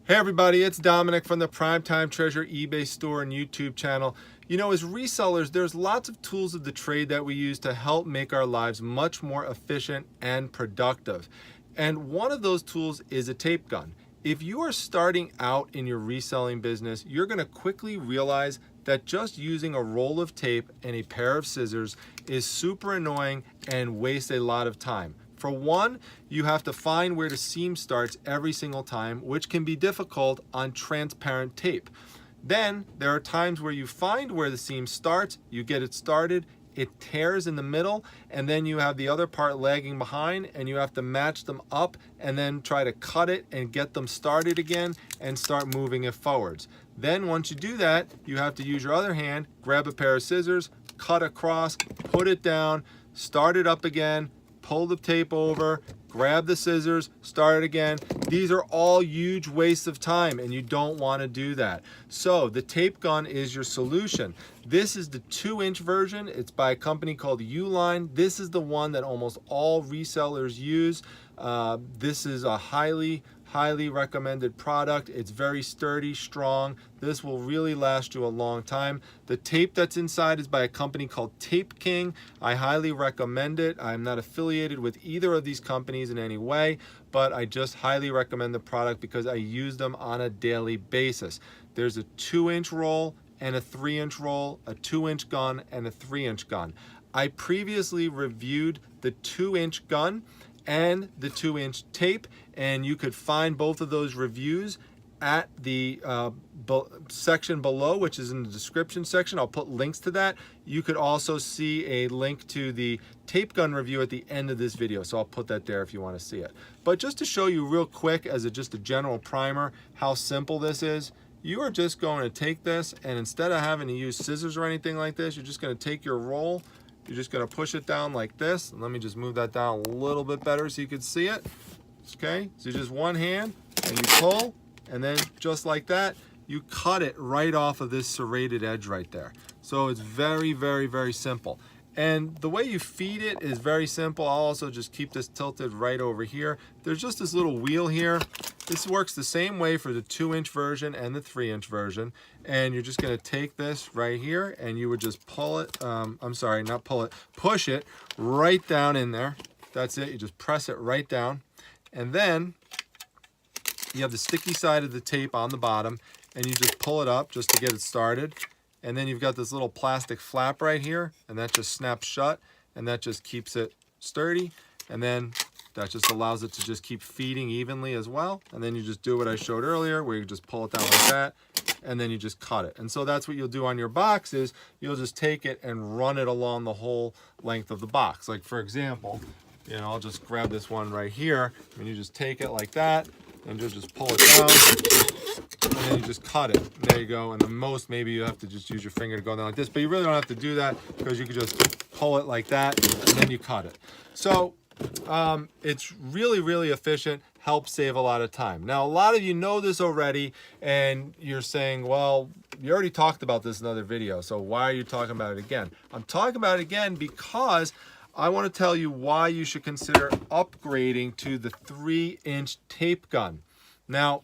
Hey everybody, it's Dominic from the Primetime Treasure eBay store and YouTube channel. You know, as resellers, there's lots of tools of the trade that we use to help make our lives much more efficient and productive. And one of those tools is a tape gun. If you are starting out in your reselling business, you're going to quickly realize that just using a roll of tape and a pair of scissors is super annoying and wastes a lot of time. For one, you have to find where the seam starts every single time, which can be difficult on transparent tape. Then there are times where you find where the seam starts, you get it started, it tears in the middle, and then you have the other part lagging behind and you have to match them up and then try to cut it and get them started again and start moving it forwards. Then once you do that, you have to use your other hand, grab a pair of scissors, cut across, put it down, start it up again, pull the tape over, grab the scissors, start it again. These are all huge wastes of time and you don't want to do that. So the tape gun is your solution. This is the 2-inch version. It's by a company called Uline. This is the one that almost all resellers use. This is a highly recommended product. It's very sturdy, strong. This will really last you a long time. The tape that's inside is by a company called Tape King. I highly recommend it. I'm not affiliated with either of these companies in any way, but I just highly recommend the product because I use them on a daily basis. There's a 2-inch roll and a 3-inch roll, a 2-inch gun and a 3-inch gun. I previously reviewed the 2-inch gun and the 2-inch tape, and you could find both of those reviews at the section below, which is in the description section. I'll put links to that. You could also see a link to the tape gun review at the end of this video, so I'll put that there if you want to see it. But just to show you real quick as just a general primer how simple this is, you are just going to take this, and instead of having to use scissors or anything like this, you're just going to take your roll. You're just going to push it down like this. And let me just move that down a little bit better so you can see it. Okay, so just one hand and you pull, and then just like that, you cut it right off of this serrated edge right there. So it's very simple. And the way you feed it is very simple. I'll also just keep this tilted right over here. There's just this little wheel here. This works the same way for the 2-inch version and the 3-inch version. And you're just gonna take this right here and you would just pull it, I'm sorry, not pull it, push it right down in there. That's it, you just press it right down. And then you have the sticky side of the tape on the bottom and you just pull it up just to get it started. And then you've got this little plastic flap right here, and that just snaps shut, and that just keeps it sturdy. And then that just allows it to just keep feeding evenly as well. And then you just do what I showed earlier, where you just pull it down like that, and then you just cut it. And so that's what you'll do on your box is you'll just take it and run it along the whole length of the box. Like for example, you know, I'll just grab this one right here, and you just take it like that, and you'll just pull it down, and then you just cut it. There you go. And the most, maybe you have to just use your finger to go down like this, but you really don't have to do that because you can just pull it like that and then you cut it. So it's really efficient, helps save a lot of time. Now, a lot of you know this already and you're saying, well, you already talked about this in another video, so why are you talking about it again? I'm talking about it again because I want to tell you why you should consider upgrading to the 3-inch tape gun. Now,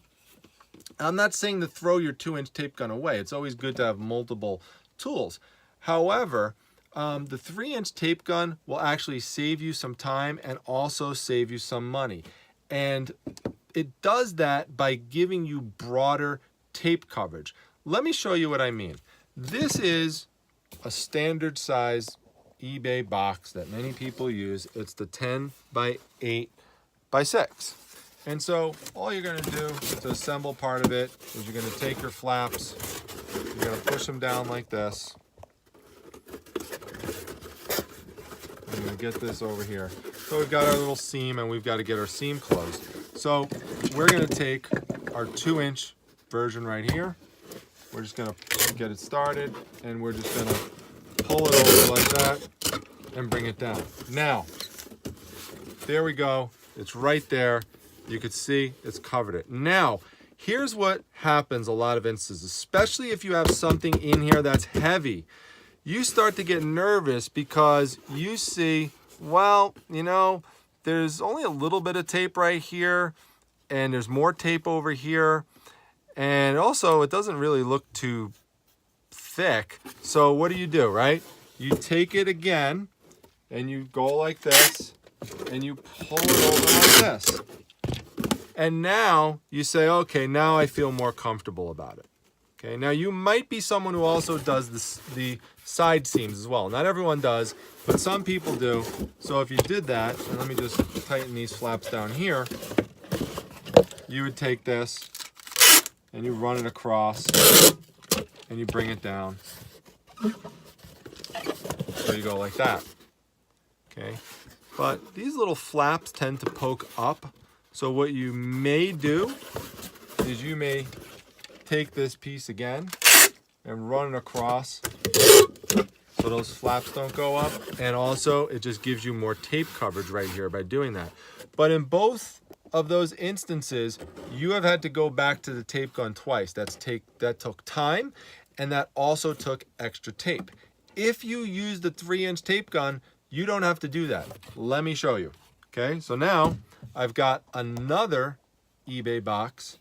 I'm not saying to throw your 2-inch tape gun away. It's always good to have multiple tools. However, the 3-inch tape gun will actually save you some time and also save you some money. And it does that by giving you broader tape coverage. Let me show you what I mean. This is a standard size eBay box that many people use. It's the 10 by 8 by 6. And so all you're going to do to assemble part of it is you're going to take your flaps, you're going to push them down like this. I'm going to get this over here. So we've got our little seam and we've got to get our seam closed. So we're going to take our 2-inch version right here. We're just going to get it started and we're just going to pull it over like that and bring it down. Now, there we go. It's right there. You could see it's covered it. Now, here's what happens a lot of instances, especially if you have something in here that's heavy. You start to get nervous because you see, well, you know, there's only a little bit of tape right here and there's more tape over here. And also, it doesn't really look too thick. So what do, right? You take it again, and you go like this, and you pull it over like this. And now you say, okay, now I feel more comfortable about it. Okay, now you might be someone who also does the side seams as well. Not everyone does, but some people do. So if you did that, and let me just tighten these flaps down here, you would take this and you run it across and you bring it down. So you go like that. Okay, but these little flaps tend to poke up. So what you may do is you may take this piece again and run it across so those flaps don't go up. And also it just gives you more tape coverage right here by doing that. But in both of those instances, you have had to go back to the tape gun twice. That took time, and that also took extra tape. If you use the 3-inch tape gun, you don't have to do that. Let me show you. Okay, so now I've got another eBay box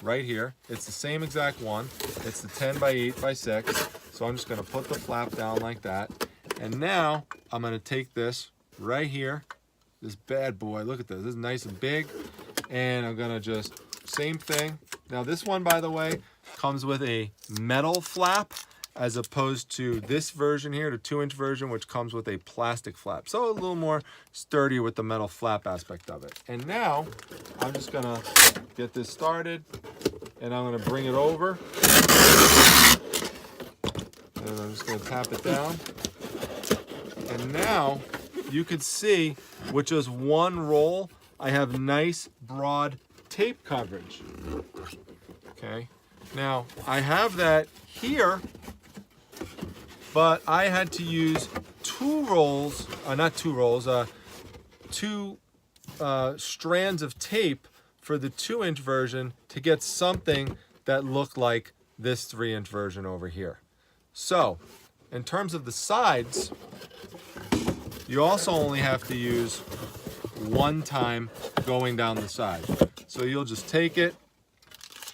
right here. It's the same exact one. It's the 10 by 8 by 6. So I'm just gonna put the flap down like that. And now I'm gonna take this right here, this bad boy, look at this, this is nice and big. And I'm gonna just, same thing. Now this one, by the way, comes with a metal flap as opposed to this version here, the 2-inch version, which comes with a plastic flap. So a little more sturdier with the metal flap aspect of it. And now I'm just gonna get this started, and I'm gonna bring it over. And I'm just gonna tap it down. And now you can see with just one roll, I have nice broad tape coverage. Okay, now I have that here, but I had to use two strands of tape for the 2-inch version to get something that looked like this 3-inch version over here. So, in terms of the sides, you also only have to use one time going down the side. So you'll just take it,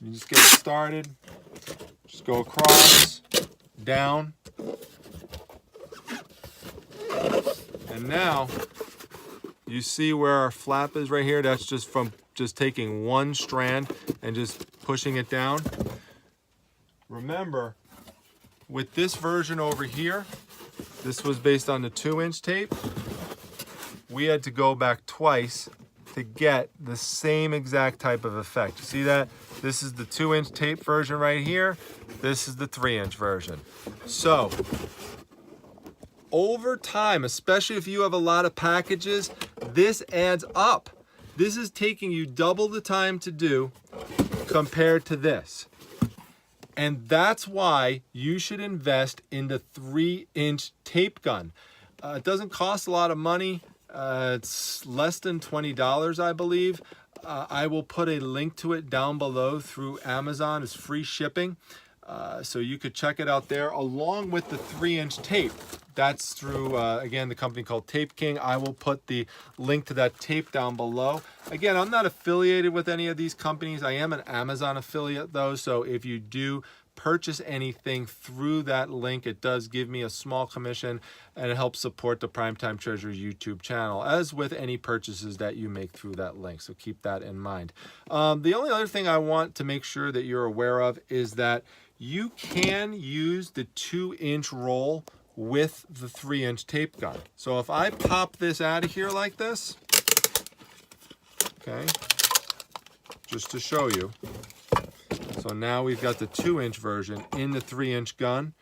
you just get it started, just go across, down, and now you see where our flap is right here. That's just from just taking one strand and just pushing it down. Remember, with this version over here, this was based on the 2-inch tape. We had to go back twice to get the same exact type of effect. You see that? This is the 2-inch tape version right here. This is the 3-inch version. So, over time, especially if you have a lot of packages, this adds up. This is taking you double the time to do compared to this. And that's why you should invest in the 3-inch tape gun. It doesn't cost a lot of money. It's less than $20, I believe. I will put a link to it down below through Amazon. It's free shipping. So you could check it out there along with the 3-inch tape. That's through, again, the company called Tape King. I will put the link to that tape down below. Again, I'm not affiliated with any of these companies. I am an Amazon affiliate though. So if you do purchase anything through that link, it does give me a small commission, and it helps support the Primetime Treasures YouTube channel, as with any purchases that you make through that link. So keep that in mind. The only other thing I want to make sure that you're aware of is that you can use the 2-inch roll with the 3-inch tape gun. So if I pop this out of here like this, okay, just to show you. So now we've got the 2-inch version in the 3-inch gun.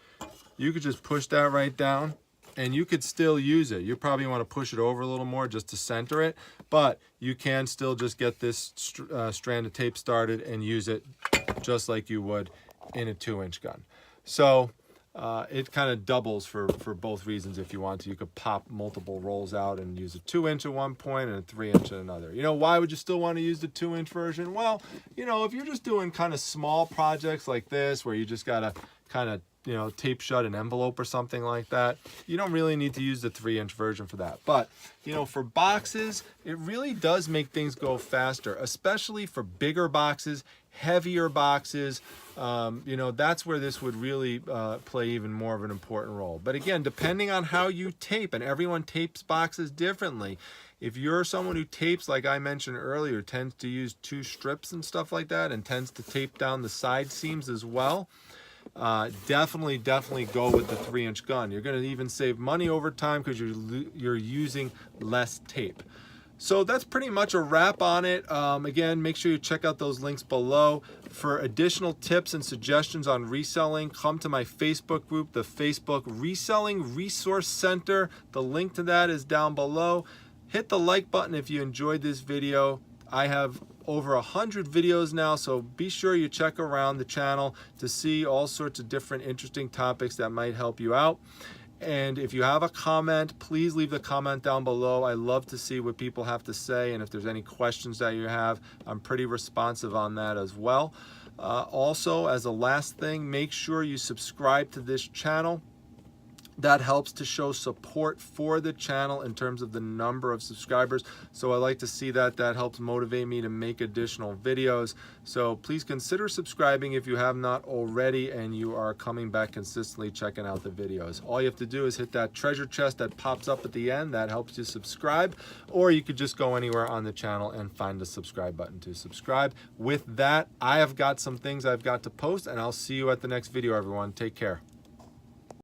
You could just push that right down and you could still use it. You probably want to push it over a little more just to center it, but you can still just get this strand of tape started and use it just like you would in a 2-inch gun. So it kind of doubles for both reasons if you want to. You could pop multiple rolls out and use a 2-inch at one point and a 3-inch at another. You know, why would you still want to use the 2-inch version? Well, you know, if you're just doing kind of small projects like this where you just got to, kind of, you know, tape shut an envelope or something like that, you don't really need to use the 3-inch version for that. But, you know, for boxes, it really does make things go faster, especially for bigger boxes, heavier boxes. You know, that's where this would really play even more of an important role. But again, depending on how you tape, and everyone tapes boxes differently. If you're someone who tapes, like I mentioned earlier, tends to use 2 strips and stuff like that, and tends to tape down the side seams as well, definitely go with the 3-inch gun. You're going to even save money over time because you're using less tape. So that's pretty much a wrap on it. Again, make sure you check out those links below. For additional tips and suggestions on reselling, come to my Facebook group, the Facebook Reselling Resource Center. The link to that is down below. Hit the like button if you enjoyed this video. I have over 100 videos now, so be sure you check around the channel to see all sorts of different interesting topics that might help you out. And if you have a comment, please leave the comment down below. I love to see what people have to say, and if there's any questions that you have, I'm pretty responsive on that as well. Also, as a last thing, make sure you subscribe to this channel. That helps to show support for the channel in terms of the number of subscribers. So I like to see that. That helps motivate me to make additional videos. So please consider subscribing if you have not already and you are coming back consistently checking out the videos. All you have to do is hit that treasure chest that pops up at the end. That helps you subscribe. Or you could just go anywhere on the channel and find the subscribe button to subscribe. With that, I have got some things I've got to post, and I'll see you at the next video, everyone. Take care.